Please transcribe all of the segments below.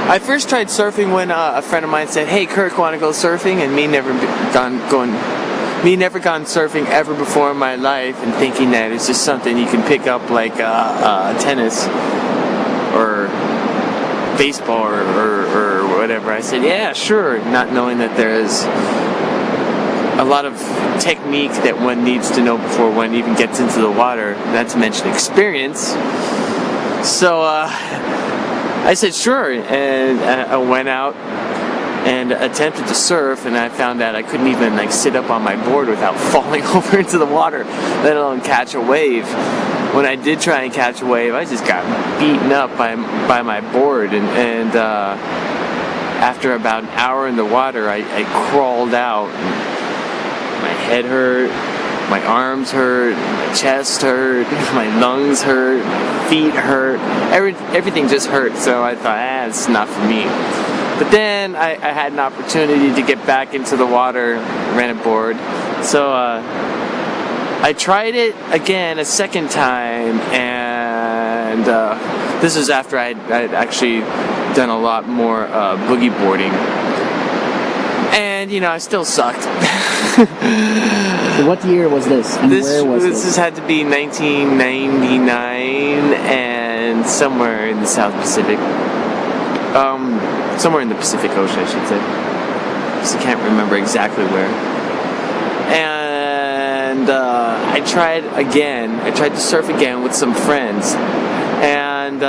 I first tried surfing when a friend of mine said, "Hey, Kirk, want to go surfing?" And me never gone surfing ever before in my life, and thinking that it's just something you can pick up like tennis or baseball or whatever. I said, "Yeah, sure," not knowing that there is a lot of technique that one needs to know before one even gets into the water, not to mention experience. So I said sure, and I went out and attempted to surf, and I found that I couldn't even like sit up on my board without falling over into the water, let alone catch a wave. When I did try and catch a wave, I just got beaten up by my board, and after about an hour in the water, I crawled out. My head hurt, my arms hurt, my chest hurt, my lungs hurt, feet hurt, everything just hurt. So I thought, it's not for me. But then I had an opportunity to get back into the water, ran a board. So I tried it again a second time, and this was after I'd actually done a lot more boogie boarding. And, I still sucked. So what year was this? And where was this? This had to be 1999 and somewhere in the South Pacific. Somewhere in the Pacific Ocean, I should say. Just I can't remember exactly where. And I tried again. I tried to surf again with some friends. And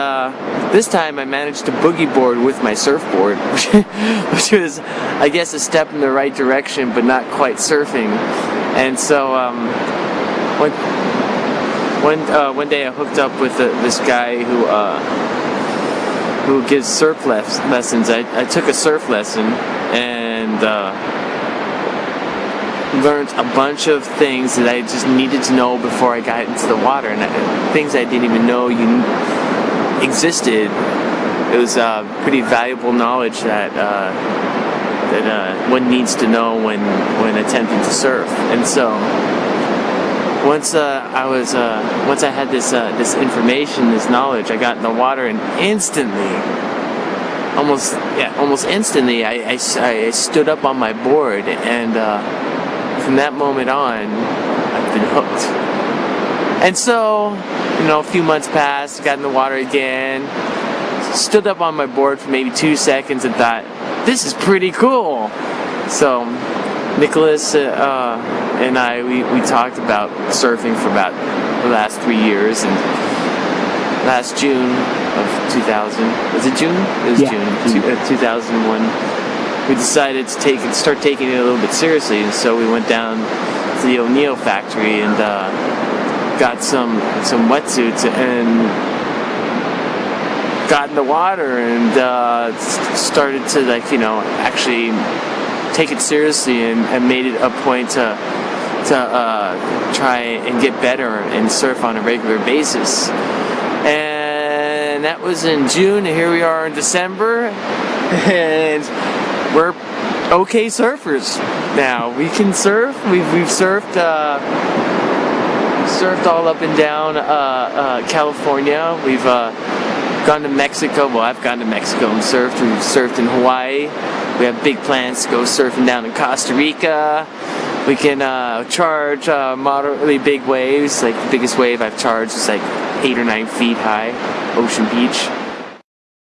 this time I managed to boogie board with my surfboard, which was, I guess, a step in the right direction, but not quite surfing. And so one day I hooked up with this guy who gives surf lessons. I took a surf lesson and learned a bunch of things that I just needed to know before I got into the water, and things I didn't even know existed. It was pretty valuable knowledge that one needs to know when attempting to surf. And so once I had this information, this knowledge, I got in the water, and almost instantly, I stood up on my board, and from that moment on, I've been hooked. And so, a few months passed, got in the water again, stood up on my board for maybe 2 seconds and thought, this is pretty cool. So, Nicholas and I, we talked about surfing for about the last 3 years, and last June of 2000, was it June? It was June 2001. We decided to start taking it a little bit seriously, and so we went down to the O'Neill factory and got some wetsuits and got in the water and started to actually take it seriously, and made it a point to try and get better and surf on a regular basis. And that was in June, and here we are in December, and we're okay surfers now. We can surf. We've surfed all up and down California. We've gone to Mexico. Well, I've gone to Mexico and surfed. We've surfed in Hawaii. We have big plans to go surfing down in Costa Rica. We can charge moderately big waves. Like the biggest wave I've charged is like 8 or 9 feet high, Ocean Beach.